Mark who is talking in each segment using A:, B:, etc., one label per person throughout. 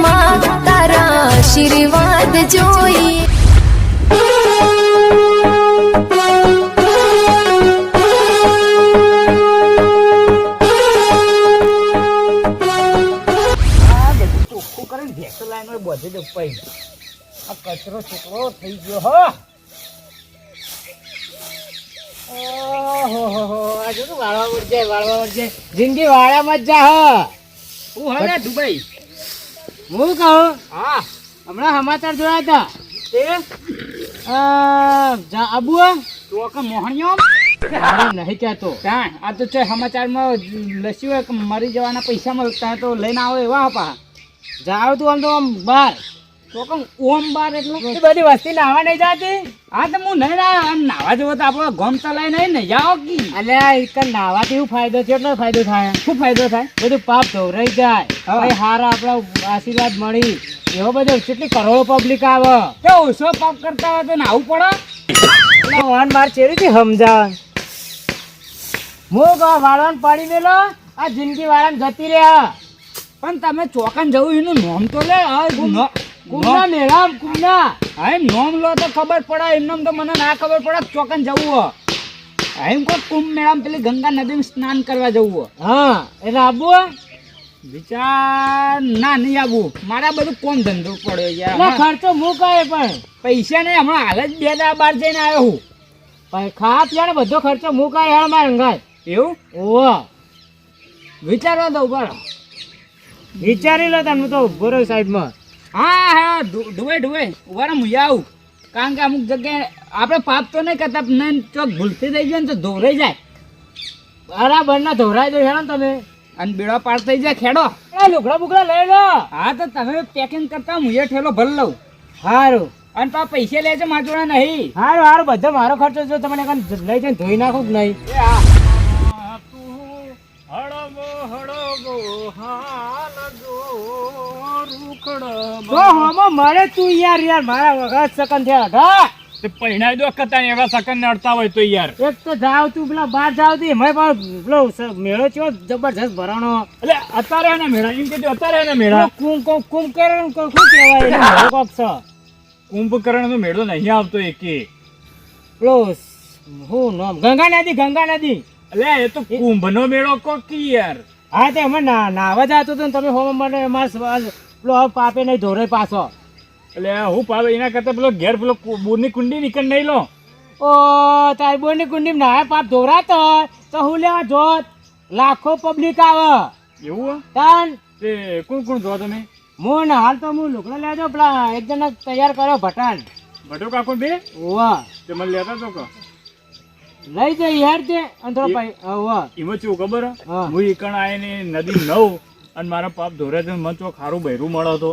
A: માં તારા આશીર્વાદ જોઈએ.
B: ચોખ્ખું કરીને ભેંસો લાઈન બધે જ ઉપાઈ આ કચરો છોકરો થઈ ગયો હો. આજે તો વાળવા વળજે જિંદગી વાળામાં જ જા હ. હું હવે દુબઈ હું કહું. હા હમણાં સમાચાર જોયા હતા આબુ તો કે મોહણીઓ નહીં કહેતો ત્યાં આ તો છે સમાચારમાં લસ્યું મરી જવાના પૈસા મળતા તો લઈને આવો એવા પા જાવ તું આમ તો આમ બાર તો કમ ઓમ બાર એટલે બધી વસ્તી નાવા નહીં જાતી. હા તો હું નહીં આમ નાવા જેવો તો આપણો ગમ ચલાય નહીં ને જાઓ કી એટલે એક નાવાથી શું ફાયદો છે એટલો ફાયદો થાય. શું ફાયદો થાય? બધું પાપ ધોરાઈ જાય ભાઈ હારા આપણા આશીર્વાદ મળી એવો બધો કેટલી કરોડો પબ્લિક આવે તો ઓછો પાપ કરતા હોય તો નાવું પડે. વાહન માર ચેરીથી સમજાવ હું કહો વાળવાન પાડી મેલો આ જિંદગી વાળાને જતી રહ્યા પણ તમે ચોકાન જવું એનું નોમ તો લે. કુમના મેળામ કુમના હા નોમ લો તો ખબર પડે એમને તો મને ના ખબર પડે ચોકાન જવું હો. એમ કહો કુંભ મેળામ પેલી ગંગા નદીમાં સ્નાન કરવા જવું હો. હા એટલે આબુ વિચાર ના નહીં આબુ મારા બધું કોમ ધંધો પડ્યો યાર ખર્ચો હું કહે પણ પૈસા નહીં હમણાં હાલ જ 2 દાડા બહાર જઈને આવ્યો હું પણ ખા પીવાનો બધો ખર્ચો હું કહે યાર મારે અંગાય એવું ઓહ વિચારવા દઉં બરાબર વિચારી લો તમે તો બોરો સાઈડમાં. હા હા ડુવે ઉભા હું આવું કારણ કે અમુક જગ્યાએ આપણે પાપ તો નહીં કરતા નહીં ચોક ભૂલથી થઈ ગયો ને તો ધોરાઈ જાય બરાબર ના ધોરાઈ દો હેડો તમે અને બેડો પાર થઈ જાય ખેડો લુગડા બુગડા લઈ લો. હા તો તમે પેકિંગ કરતા હું એ ઠેલો ભરી લઉં. સારું અને પા પૈસા લેજો મારા જોડે નહીં. સારું બધો મારો ખર્ચો જો તમને લઈ જઈને ધોઈ નાખું કે નહીં. મળે તું યાર મારા વગર સકન થયા
C: પહેણાઈ દો કતા એવા સકન નડતા હોય તો યાર
B: એક તો જાવ તું પેલા બહાર જાવ તી મેં પેલો મેળો ચો જબરજસ્ત ભરાણો
C: એટલે અત્યારે એને મેળા એમ કીધું અત્યારે એને મેળા
B: કુંભકરણ શું કહેવાય કોક છે
C: કુંભકરણ નો મેળો નહીં આવતો એકે
B: પેલો હું નામ ગંગા નદી
C: એટલે એ તો કુંભ નો મેળો કોકી યાર.
B: હા તે અમે નાવા જતો હતો ને તમે હોમ મને પેલો પાપે નહીં ધોરે પાછો
C: એટલે હું પાવે એના કરતા પેલો ઘેર પેલો બોરની કુંડી નીકળ નહીં લો.
B: ઓ તારી બોરની કુંડી ના પાપ ધોરાતો તો હું લેવા જોત લાખો પબ્લિક આવે
C: એવું
B: તાન
C: તે કોણ જો તમે?
B: હું ને હાલ તો હું લુકડા લેજો પેલા એક જણા તૈયાર કર્યો ભટાન
C: ભટો કાકો બે
B: વાહ
C: તે મને લેતા તો કે
B: લઈ જાય યાર તે અંતરો ભાઈ વાહ
C: એમાં શું ખબર હું ઈકણ આવીને નદી નવ અને મારા પાપ ધોરે છે મને તો ખારું બૈરું મળો તો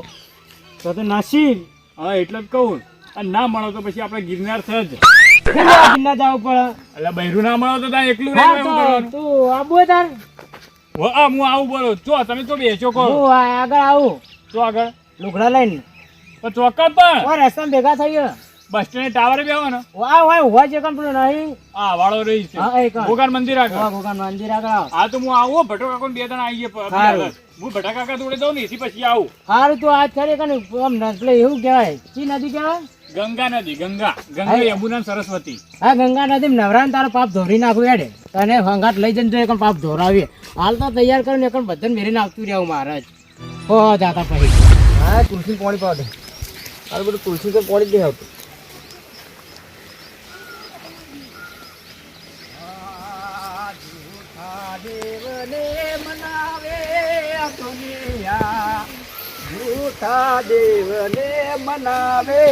B: નસીબ.
C: હા એટલે જ કહું અને ના મળો તો પછી આપણે ગિરનાર છે જ
B: ગિરનાર જવું પડે
C: એટલે બૈરું ના મળો તો ત્યાં એકલું
B: તું આબુ તાર
C: હું આવું બોલો ચો તમે તો બેસો કહો
B: હું આગળ આવું
C: તો આગળ
B: લુગડા લઈને
C: પણ ચોક્કસ પણ
B: રસ્તામાં ભેગા થઈ ગયો
C: બસ સ્ટેન્ડ ટાવરે બેહો ને
B: ઉભા છે પણ પેલું નહીં
C: હા વાળો રહી છે ભોગાન મંદિર આગળ
B: મંદિર આગળ
C: હા તો હું આવું ભટો કાકો 2 જણા આવીએ હું ભટા કાકા જોડે જાઉં ને એથી પછી આવું.
B: સારું તું આજ ખરી કે પેલે એવું કહેવાય ચી નદી કહેવાય?
C: ગંગા નદી ગંગા યમુના સરસ્વતી.
B: હા ગંગા નદી નવરાન તારો પાપ ધોરી નાખું યાડે તને હંગાટ લઈ જઈને તો પાપ ધોરાવીએ હાલ તો તૈયાર કરીને એક બધાને મેરીને આવતું રહેવું મહારાજ હો જાતા પછી. હા તુલસી પાણી પાવ દે હાલ બધું તુલસી તો પાણી દે આવતું. દેવને મનાવે દુનિયા જૂઠા દેવને મનાવે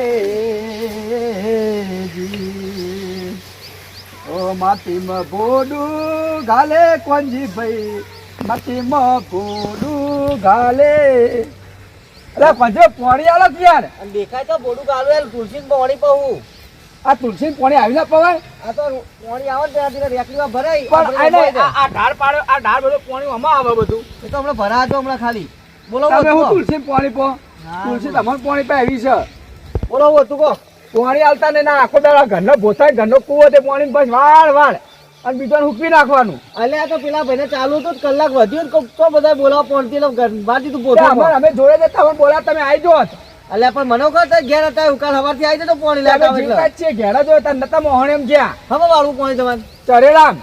B: ઓ માટીમાં ભોડું ઘાલે કોંજી ભાઈ માટીમાં ભોડું ઘાલે. અરે પંજો પાણી આલો યાર દેખાય તો ભોડું ઘાલું યાર તુલસી પાણી પાવું. આ તુલસી પાણી આવી ના પવાય આ તો પાણી આવે ને રેકડીમાં ભરાય પણ આ ઢાળ પાડો આ ઢાળ બધું પાણી આમાં આવે બધું એ તો હમણાં ભરાતો હમણાં ખાલી બોલો તમે હું તુલસી પાણી પો તુલસી તમારું પાણી પે આવી છે બોલો તું કહો પાણી આવતા ને ના આખો દાડા ઘરનો ભોસાય ઘરનો કૂવો તે પાણી બસ વાળ
D: અને બીજાને હુકવી નાખવાનું.
B: અલ્યા તો પેલા ભાઈને ચાલુ તો કલાક વધ્યું ને તો બધા બોલાવા પહોંચતી બાજી તું પોતે
D: અમે જોડે જતા હોય બોલા તમે આવી જોત.
B: અલ્યા પણ મને કહો તો ઘેર હતા ઉકાળ સવારથી આવી જતો પોણી લેતા
D: અમે જીવતા જ છીએ ઘેરા જોયો તાર નતા મોહણ એમ ગયા
B: હવે વાળું પોણી તમારે
D: ચરેરામ.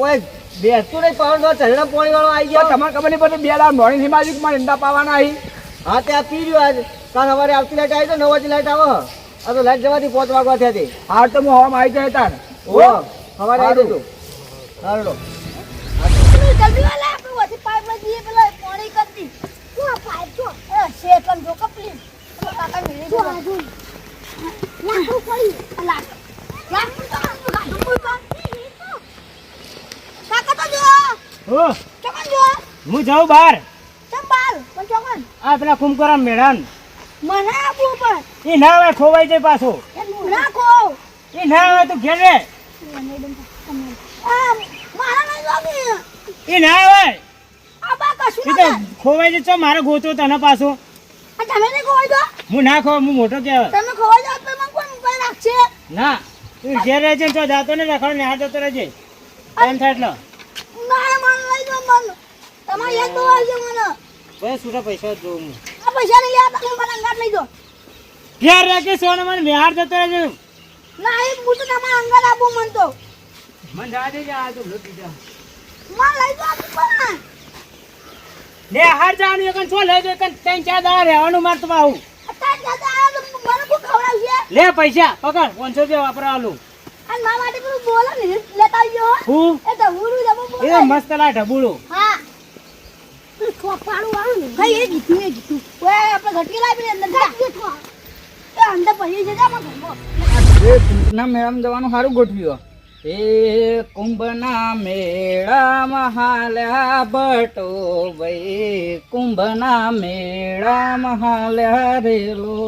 B: ઓય બેસતું નહીં પાવન ચરણા પોણી વાળો આવી ગયો
D: તમારે ખબર નહીં પડતી 2 દાડા મોડી હિમાજિક માં ઈંડા પાવાના અહીં.
B: હા ત્યાં પી રહ્યો આજ કાલ સવારે આવતી લાઈટ આવી તો 9 વાગે લાઈટ આવો આ તો લાઈટ જવાથી 5 વાગવા થયા હતી
D: હાર તો હું હવામાં આવી જાય તાર.
B: ઓ સવારે આવી જજો હાલો
E: જલ્દી વાલા આપણે વધી પાઇપ માં જઈએ પેલા પાણી કરતી તું આ પાઇપ જો એ શેકમ જો કપલી કાકા મેરે જો આજુ લાકડું પડી લાકડું તો ગાડું કોઈ કાકા તો જો
B: ઓ
E: ચોકન જો
B: હું જાઉં બહાર
E: ચંબાલ પણ ચોકન
B: આ પેલા કુંભકરણ મેળાન
E: મને આપું પણ
B: એ ના આવે ખોવાઈ જાય પાછો
E: એ રાખો
B: એ ના આવે તો ઘેર રે
E: આ મારા નહીં લાગી
B: એ ના આવે
E: આ બા કશું
B: એ તો ખોવાઈ જાય મારે ગોતો તને પાછો
E: આ તમે નહીં ખોવાઈ દો
B: હું ના ખો હું મોટો કહેવાય
E: તમે ખોવાઈ જાવ તો મને કોણ મોબાઈલ રાખશે
B: ના તું ઘેર રહેજે તો જાતો ને રખડ ને હાથ જતો રહેજે ટાઈમ થાય એટલે
E: ના મને લઈ દો મને તમારે યાદ બહુ આવશે મને
B: ભાઈ છૂટા પૈસા જોઉં હું
E: આ પૈસા નહીં યાદ તમે મને અંગાત લઈ દો
B: ઘેર રહેજે સોને મને બિહાર જતો રહેજે
E: ના એ હું તો તમારે અંગાત આપું મન તો
B: મને જા દેજે આ તો લોટી જા
E: મને લઈ દો આપું પણ
B: ને હાર જવાનું એકન છો લઈ દે એકન 3-4 દાડા રહેવાનું માર તો આવું
E: અત્યારે દાદા આવ્યો તો મને કોઈ ખવડાવશે
B: લે પૈસા પકડ 500 રૂપિયા વાપરવાનું
E: અને મારા માટે પેલું બોલો ને લેતા આવજો
B: હું
E: એ તો હુરું જબો બોલો
B: એ મસ્ત લા ઢબુડું
E: હા પેલું ખોપાળું આવ્યું ને ભાઈ એ જીતું ઓય આપણે ઘટકી લાવી અંદર જા એ અંદર પડી છે જા માં
B: ના મેળામાં જવાનું સારું ગોઠવ્યું એ કુંભના મેળામાં હાલ્યા બટો ભાઈ કુંભના મેળામાં હાલ્યા રેલો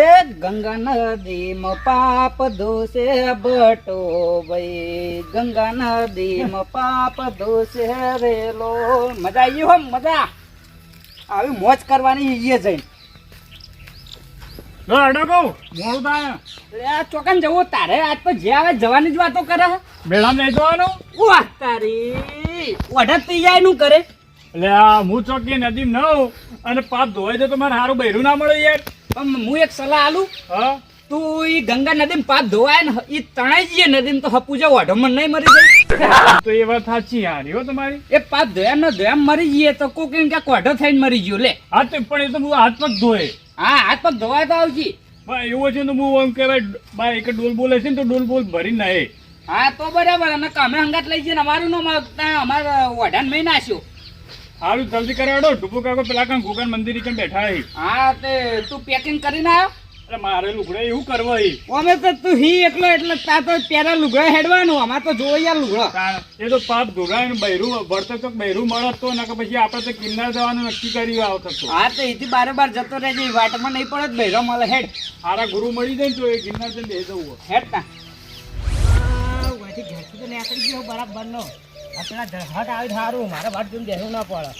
B: એ ગંગા નદીમાં પાપ ધોશે બટો ભાઈ ગંગા નદીમાં પાપ ધોશે રેલો મજા આવી હો મજા આવી મોજ કરવાની એ જઈને
C: મોડું થાય
B: આ ચોકન જવું તારે આજ તો જે આવે જવાની જ વાતો કરે
C: મેળામાં નહીં જવાનું.
B: વાહ તારી ઓઢા તૈયાર નું કરે
C: એટલે આ હું ચોકી નદી નવ અને પાપ ધોવાય છે તો મારે સારું બૈરું ના મળે યાર.
B: પણ હું એક સલાહ આલું
C: હા
B: તું ઈ ગંગા નદીમાં પાપ ધોવાય ને ઈ તણાઈ જઈએ નદીમાં તો હપુજા ઓઢમણ નહીં મરી જાય
C: તો એ વાત સાચી યાર હો તમારી.
B: એ પાપ ધોયા ન ધોયા મરી જઈએ તો કોક એમ ક્યાંક ઓઢો થઈને મરી ગયો લે
C: હા તો પણ એ તો હું હાથ પગ ધોય.
B: હા હાથ પગ ધોવાય તો આવજી
C: બા એવું છે ને હું એમ કહેવાય બા એક ડોલ બોલે છે ને તો ડોલ બોલ ભરી નાય.
B: હા તો બરાબર અને અમે હંગાત લઈ જઈએ ને અમારું નો અમારા ઓઢાને મેં નાખ્યો
C: સારું જલ્દી કરાવડો ડુબુ કાકો પેલા કાં ગોગન મંદિર ઈ કણ બેઠા હી.
B: હા તે તું પેકિંગ કરીને આવ્યો
C: એટલે મારે લુગડા એવું કરવા હી.
B: અમે તો તું હી એકલો એટલે તા તો પેલા લુગડા હેડવાનું અમાર તો જોઈ યાર લુગડા
C: કારણ એ તો પાપ ધોરાય ને બૈરું વળતર તો બૈરું મળત તો નકર પછી આપણે તો કિન્નર જવાનું નક્કી કર્યું આ વખત તો.
B: હા તો એથી બાર જતો રહેજે વાટમાં નહીં પડે ભૈરો મળે હેડ
C: સારા ગુરુ મળી જાય ને તો એ ગિરનાર જઈને બે જવું.
B: હેડ ના ઘેરથી તો નીકળી ગયો બરાબર નો આપણા હટ આવી સારું મારે વાટ જોઈને બેસવું ના પડે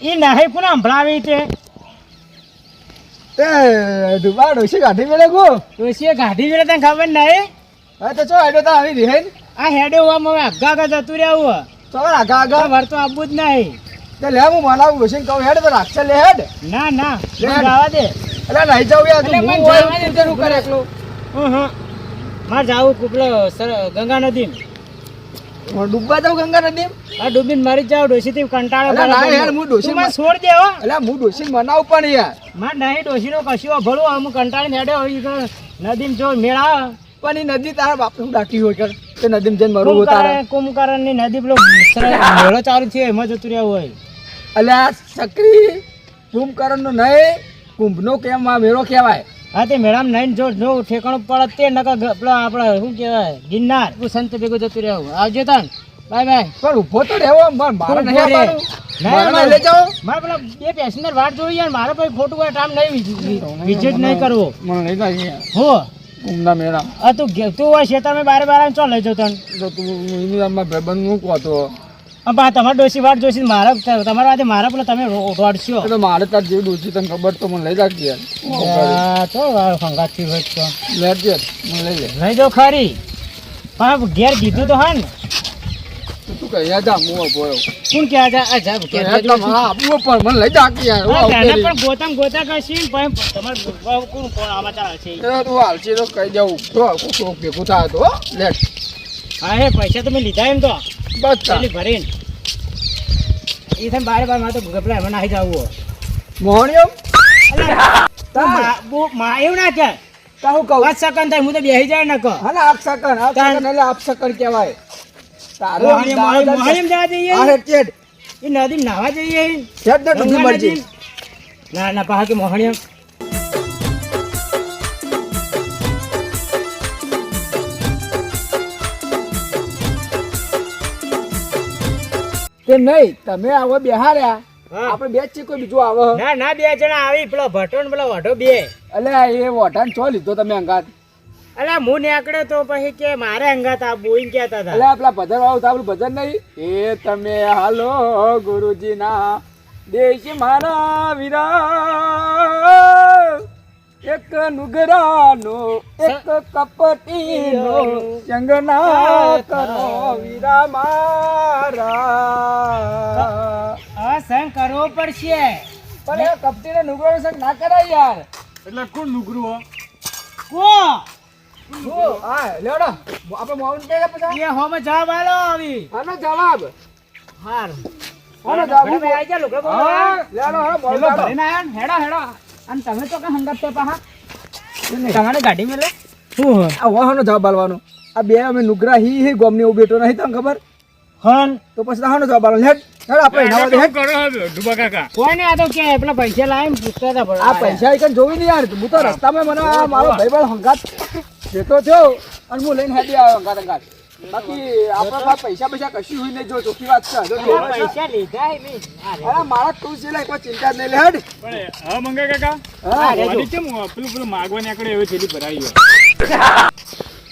B: ઈ નહીં કોને સંભળાવી છે
D: ડુબા ડોશી કાઢી મેળે ગો.
B: ડોશીએ ગાડી જોડે તને ખબર નહીં
D: હા તો ચો આડો તો આવી રહે ને
B: આ હેડે હોવા આગા આગા જતું રહેવું
D: તો આગા આગા
B: વર તો આવવું જ નહીં
D: તો લે હું મનાવું ડોશીને કહું હેડ તો રાખશે લે હેડ.
B: ના ના
D: લે.
B: મને જવા દે
D: એટલે નહીં જાઉં યાર
B: એટલે
D: તું
B: મને
D: હું હોય
B: જવા દે,
D: તું તેનું કરે એકલું.
B: મારે જાવું કુકલો ગંગા નદી
D: હું ડૂબવા જાઉં ગંગા નદી.
B: આ ડૂબીને મરી જાવ ડોશીથી કંટાળો
D: અલા ના
B: બરાબર.
D: યાર, હું ડોશી
B: તું મને છોડ દે હો
D: એટલે હું ડોશીને મનાવું પણ યાર.
B: માર નહીં ડોશીનો કશું ભળું હું કંટાળીને હેડ્યો નદીમાં જો મેળા
D: પણ એ નદી તારા બાપ ડાકી હોય કર તે નદીમાં જઈને મરવું હોય તારે.
B: કુંભકરણની નદી પેલો મેળો ચાલુ થયો એમાં જતું રહ્યું હોય
D: અલ્યા સક્રી કુંભકર્ણનો નહીં કુંભનો કેમ આ મેળો કહેવાય.
B: હા તે મેળામાં નહીં જો ઠેકાણું પડે તે નકર પેલો આપણે શું કહેવાય ગિરનાર તું સંત ભેગું જતું રહેવું આવજો તાન બાય બાય
D: પણ ઊભો તો રહેવો મારે નહીં આવવાનું. મારે નહીં લઈ જાઓ.
B: મારે પેલા બે પેસેન્જર વાટ જોઈ યાર મારે પછી ખોટું કોઈ કામ નહીં વિઝિટ નહીં કરવો
D: મને લઈ જાય
B: હો
D: કુંભના મેળા.
B: આ તું હોય ખેતરમાં બારે બારે ચો લઈ જાઉં તને
D: તો તું ભાઈબંધ હું કહો તો
B: બા તમારે ડોસી વાટ જોશી મારા તમારા વાતે મારા પેલા તમે રોડશો
D: એ તો મારે તાર જેવું ડોસી તને ખબર તો મને લઈ જાગતી યાર
B: તો સંગાતથી હોય તો
D: લેજે મને લઈ લે
B: નહીં જો ખરી પણ ઘેર કીધું તો હા ને
D: તું કહી જા હું બોયો
B: કોણ કે આ જા ઘેર
D: હા આપવું પણ મને લઈ જાગતી યાર હું આવું કરી.
B: પણ ગોતા કરશી પણ તમારે કોણ સમાચાર હશે
D: એ તું હાલશી તો કહી જાઉં તો કોક ભેગું થાય તો લે
B: હા હે પૈસા તો મેં લીધા એમ તો
D: બસ
B: પેલી ભરીને એ થાય બારે બાર માં તો ગપલા એમાં નાહી જવું
D: મોહણીઓ
B: એવું ના કે
D: હું કહું
B: પાંચ સેકન્ડ થાય હું તો બેસી જાય ને કહો
D: હા ને આપસકન એટલે આપસકન કહેવાય તારો
B: મોહણીમ જવા જઈએ
D: હા હેડ
B: એ નદી નાહવા જઈએ
D: હેડ ને ડુંગી મરજી
B: ના ના પા કે મોહણીમ
D: તેમ નહીં તમે આવો બેહાર્યા
B: હા.
D: આપણે બે જ છીએ કોઈ બીજું આવે
B: ના ના બે જણા આવી પેલો ભટો ને પેલો વઢો બે
D: એટલે એ વોટાન ચો લીધો તમે અંગાત
B: અલા હું નીકળ્યો તો પછી કે મારે અંગાત આ બોઈંગ કહેતા હતા
D: એટલે પેલા ભજન વાળું તો આપણું ભજન નહીં એ તમે હાલો ગુરુજીના દેશ મારા વીરા એક નુગરાનો એક કપટીનો ચંગના કરો વીરા મારા
B: હા સંગ કરવો પડશે
D: પણ એ કપટીને નુગરાનો સંગ ના કરાય યાર
C: એટલે કોણ નુગરું હો
B: કો
D: હા લેવડો આપણે માઉન્ટ કે પછી
B: એ હોમાં જવાબ આલો આવી
D: આનો જવાબ
B: હાર
D: આનો જવાબ
B: ભલે ભાઈ આઈ જા લોકો
D: હા લેવડો હા બોલ
B: પેલો ભરીને આયા ને હેડો હેડો અને તમે તો કઈ હંગાત તો પાહા તમારે ગાડી મેલે શું
D: આ વાહનો જવાબ આલવાનો આ બે અમે નુગરા હી ગોમની ઉભો બેઠો નહીં તમને ખબર
B: હન
D: તો પછી હાનો જવાબ આલો હેડ હેડ આપણે એના વાળે હેડ
C: કરો ડુબા કાકા
B: કોઈ ને આ તો કે પેલા પૈસા લાવીને પૂછતા હતા પણ
D: આ પૈસા એકન જોવી નહીં યાર હું તો રસ્તામાં મને આ મારો ભાઈબંધ હંગાત દેતો થયો અને હું લઈને હેડી આવ્યો હંગાત હંગાત બાકી આપણા પાસે પૈસા કશું હોય નહીં જો ચોખ્ખી વાત છે જો
B: પેલા પૈસા લીધા હે મેં
D: અરે મારા તું છે કોઈ ચિંતા જ નહીં લે હેડ
C: પણ હા મંગા કાકા
D: હા
C: વાડી કેમ પેલું માગવા નીકળે એવી થેલી ભરાઈ ગયો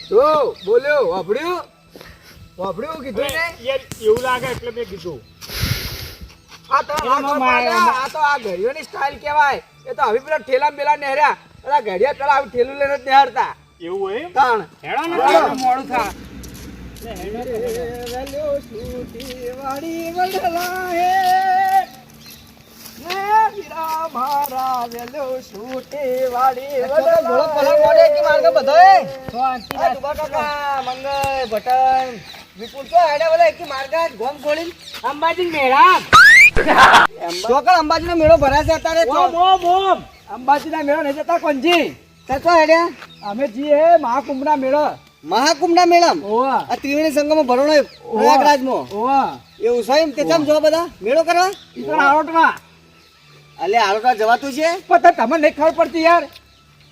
D: તો બોલ્યો વાપડ્યું કીધું ને
C: યાર એવું લાગે એટલે મેં કીધું
D: આ તો આ તો આ ઘડીઓની સ્ટાઇલ કહેવાય એ તો હવે પેલા ઠેલા બેલા નેહર્યા પેલા ઘડિયા પેલા આવી ઠેલું લઈને જ નેહરતા
C: એવું હોય
D: તાણ
C: હેડો ને
D: હેડો.
C: મોડું થા
B: અંબાજી મેળા
D: અંબાજી નો મેળો ભરાશે અત્યારે
B: બોમ બોમ
D: અંબાજી ના મેળો નહીં જતા કોણજી અમે જઈએ મહાકુંભ ના મેળો
F: મહાકુંભ ના મેળા
D: ઓવા
F: આ ત્રિવેણી સંગમ ભરણો પ્રયાગરાજમાં
D: ઓવા
F: એવું સાહેબ તે કેમ જો બધા મેળો કરવા
D: ઈ તો આરોટમાં
F: અલે આરોટા જવાતું છે
D: પણ તમને નહીં ખબર પડતી યાર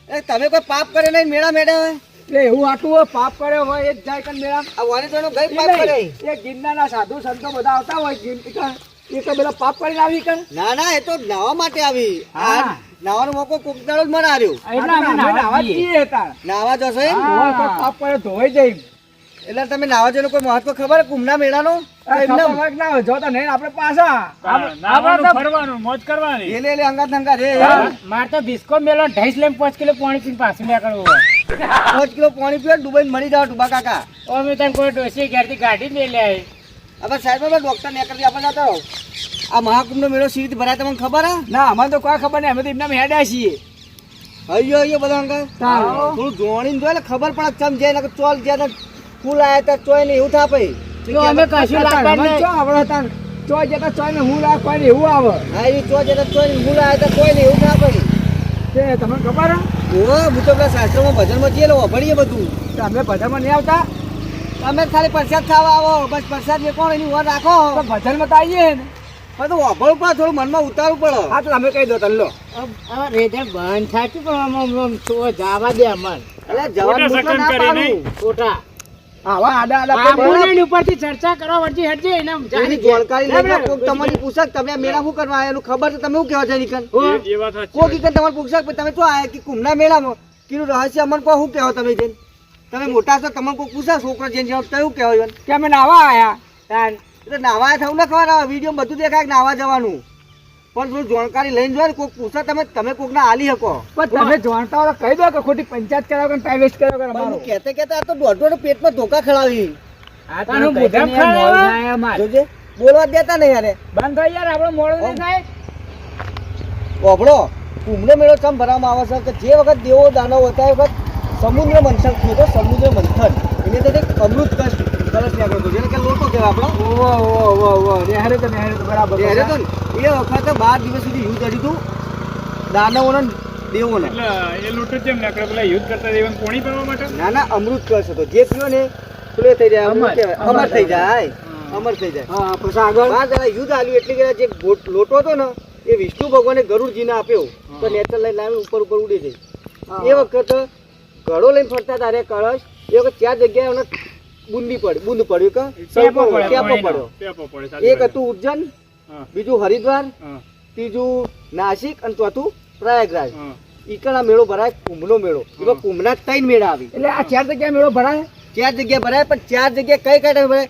F: એ તમે કોઈ પાપ કરે નહીં મેળા મેળા હોય
D: એટલે એવું આટલું હોય પાપ કર્યો હોય એ જ જાય કન મેળા
F: આ વાણી તો ગઈ પાપ કરે
D: એ ગિરનારના સાધુ સંતો બધા આવતા હોય એ તો બધા પાપ કરીને આવી કન
F: ના ના એ તો નાવા માટે આવી
D: હા.
F: આ નાવાનો મોકો કોક દાડો જ મને આવ્યો
B: એટલે અમે નાહવા જઈએ.
D: જઈએ તાર
F: નાવા જશો એમ
D: ઓવા કોઈ પાપ કર્યો ધોવાઈ જાય
F: એટલે તમે નાવા જવાનું કોઈ મહત્વ ખબર કુંભના મેળાનો
D: ખબર હોય કે ના હોય જો તો નહીં આપણે પાછા
C: નાવાનું ફરવાનું મોજ કરવાની
F: એ લે અંગાત અંગાત રે
B: માર તો બિસ્કો મેલો 2.5 લેમ 5 કિલો પાણી પીને પાછું નીકળવું હોય
F: 5 કિલો પાણી પીવા ડુબાઈ મરી જાવ ડુબા કાકા
B: અમે તને કોઈ ડોસી ઘેરથી ગાડી મેલે આવી
F: હવે સાહેબ ડોક્ટર ને કરી આપણે જતા રહો આ મહાકુંભનો મેળો સી રીતે ભરાય તમને ખબર હા
D: ના અમને તો કોઈ ખબર નહીં અમે તો એમના હેડ્યા છીએ
F: અయ్యో અయ్యో બધા અંકલ થોડું જોણીને જોઈ ખબર પડે ચમ જાય ને ચોલ જ્યાં ફૂલ આયા તા ચોય ને એવું થાય પછી
B: તો અમે કશું લાગતા
D: અમે
B: નહીં
D: ચો આવડે તાર ચોય જતા ચોય ને હું લાગ કોઈ ને એવું આવે
F: હા એ ચોય જ્યાં ચોય ને ફૂલ આયા તા ચોય ને એવું થાય પછી
D: તે તમને ખબર હે
F: ઓ હું તો પેલા શાસ્ત્રોમાં ભજનમાં જઈએ ભણીએ બધું
D: તો અમે ભજનમાં નહીં આવતા
F: તમે ખાલી પ્રસાદ ખાવા આવો બસ પ્રસાદ વેકો એની વાર રાખો
D: તો ભજનમાં તો આવીએ ને
F: પણ તો વાપરવું પડે થોડું મનમાં ઉતારવું પડે
D: હા તો અમે કહી દો તને લો
B: રેતે બંધ થાકી પણ આમ જવા દે અમન
F: એટલે જવાબ
C: ખોટા
F: મૂકવા ના
C: સકન કરી
F: પાડું
B: ખોટા
D: આવા આડા આડા
B: આબુને ઉપરથી ચર્ચા કરવા વળજી હેડજે એને
F: એની જાણકારી લઈને કોક તમારી પૂછક તમે આ મેળા શું કરવા આયેલું ખબર છે તમે શું કહેવા છે નીકન
C: એ વાત સાચી
F: કોક નીકન તમારે પૂછક તમે શું આયા કે કુંભના મેળામાં કીધું રહસ્ય અમને કોઈ શું કહેવા તમે જઈને તમે મોટા છો તમને કોઈ પૂછા છોકરો જઈને જાવ તો એવું કહેવાય
D: કે અમે નાવા આયા
B: તાન
F: એટલે નાવા થવું ના ખબર વિડીયો બધું દેખાય કે નાવા જવાનું પણ થોડું જાણકારી લઈને જો કોઈક પૂછે તમે કોકના આલી શકો
D: પણ તમે જાણતા હોય તો કહી દો કે ખોટી પંચાયત કરાવો કે ટાઈમ વેસ્ટ કરાવો કે
F: પણ
D: અમારો
F: હું કહેતા આ તો દોઢ પેટમાં ધોકા ખેલાવી
B: આ તારું બુધા ખાવા
F: જોજે બોલવા જ દેતા નહીં યાર
B: બંધ થઈ યાર આપણે મોડું નહીં થાય
F: ઓભળો કુંભનો મેળો ચમ ભરવામાં આવે છે કે જે વખત દેવો દાનવ હતા એ વખત સમુદ્ર મંથન થયું હતો સમુદ્ર મંથન એને તો એક અમૃત કલશ નીકળ્યો હતો જેને કે લોટો કહેવાય આપણો
D: નેહરે તો બરાબર
F: ત્યારે તો ને એ વખતે 12 દિવસ સુધી યુદ્ધ હતું હતું દાનવોનો ને દેવોનો
C: એટલે એ લૂંટો કેમ નીકળે પેલા યુદ્ધ કરતા દેવન પોણી પાડવા માટે
F: ના અમૃત કલશ હતો જે પીવો ને પેલો થઈ જાય અમર કહેવાય અમર થઈ જાય અમર થઈ જાય
D: હા પછી આગળ
F: 12 દાડા યુદ્ધ આલ્યું એટલે કે જે લોટો હતો ને એ વિષ્ણુ ભગવાને ગરુડજીને આપ્યો તો નેચર લઈને લાવી ઉપર ઉડી જાય એ વખત ઘડો લઈને ફરતા તારે કળશ એ વખત 4 જગ્યાએ એમને બુંદ પડ્યું કે ટેપો પડ્યો એક હતું ઉજ્જૈન બીજું હરિદ્વાર ત્રીજું નાસિક અને ચોથું પ્રયાગરાજ ઈકણા મેળો ભરાય કુંભનો મેળો એમાં કુંભના 3 મેળા આવી
D: એટલે આ 4 જગ્યાએ મેળો ભરાય
F: 4 જગ્યા ભરાય પણ 4 જગ્યા કઈ ટાઈમે ભરાય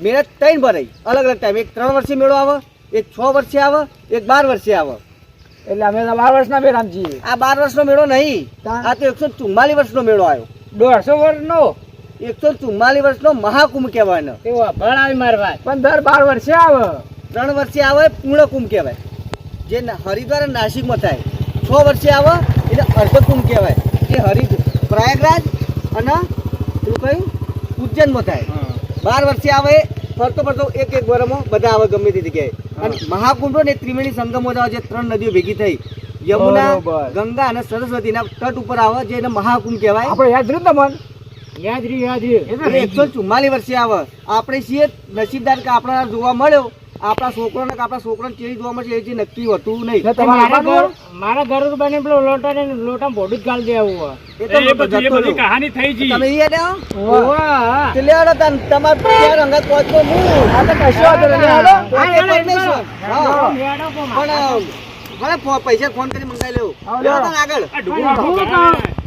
F: મેળા 3 ભરાય અલગ અલગ ટાઈમ એક 3 વર્ષે મેળો આવે એક 6 વર્ષે આવે એક 12 વર્ષે આવે
D: એટલે અમે તો 12 વર્ષના બેરામજી
F: આ 12 વર્ષનો મેળો નહીં આ તો 144 વર્ષનો મેળો આવ્યો
B: 150 વર્ષનો
F: 144 વર્ષનો મહાકુંભ કહેવાય ને
B: એવો ભણાવી મારવા
D: પણ દર 12 વર્ષે આવે
F: 3 વર્ષે આવે પૂર્ણ કુંભ કહેવાય જે હરિદ્વાર અને નાસિકમાં થાય 6 વર્ષે આવે એટલે અર્ધ કુંભ કહેવાય જે પ્રયાગરાજ અને શું કહ્યું ઉજ્જૈનમાં થાય 12 વર્ષે આવે ફરતો ફરતો એક વરમાં બધા આવે ગમે તે જગ્યાએ અને મહાકુંભ ને ત્રિવેણી સંગમો આવે જે 3 નદીઓ ભેગી થઈ યમુના ગંગા અને સરસ્વતીના તટ ઉપર આવે જે એને મહાકુંભ કહેવાય
D: આપણે યાદ રહ્યું તમને
B: યાદ રહ્યું
F: 144 વર્ષે આવે આપણે છીએ નસીબદાર કે આપણા જોવા મળ્યો આપણા છોકરાને ચેરી જોવા મળશે એ જે નક્કી હોતું નહીં
B: મારા ઘર બને પેલો લોટા ભોડું જ ગાળ દે આવું
F: એ તો
C: એ બધી કહાની થઈ ગઈ
F: તમે યાદ આવો
B: ઓવા
F: તે લેવડો તન તમાર પ્યાર અંગત પહોંચતો હું
D: આ તો કશો વાંધો નહીં હાલો
F: પણ ભલે પૈસા ફોન કરી મંગાઈ લેવું લેવો તને આગળ
C: આ ડુંગળી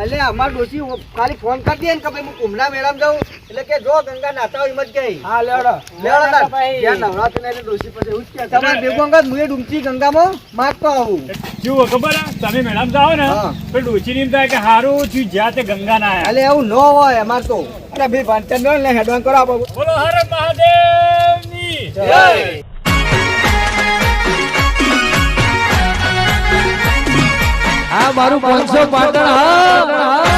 F: અલે અમાર ડોશી ખાલી ફોન કરી દે ને કે ભાઈ હું કુંભના મેળામાં જાઉં એટલે કે જો ગંગા નાતા હોય મત ગઈ
D: હા લેવડો
F: જ્યાં નવરાત્રી ને એટલે ડોશી પછી એવું જ કે તમારે ભેગું અંગત મુએ ડૂમચી ગંગામાં મારતો આવું
C: કેવું ખબર હે? તમે મેળામાં જાઓ ને તો ડોશી ની એમ થાય કે હારું થયું જ્યાં તે ગંગા ના આયા.
F: અલે એવું ન હોય અમાર તો
D: અરે ભાઈ પાંચન નો ને હેડવાન કરો આપો
C: બોલો હર મહાદેવની જય.
D: આ મારું 500 પાટણ હા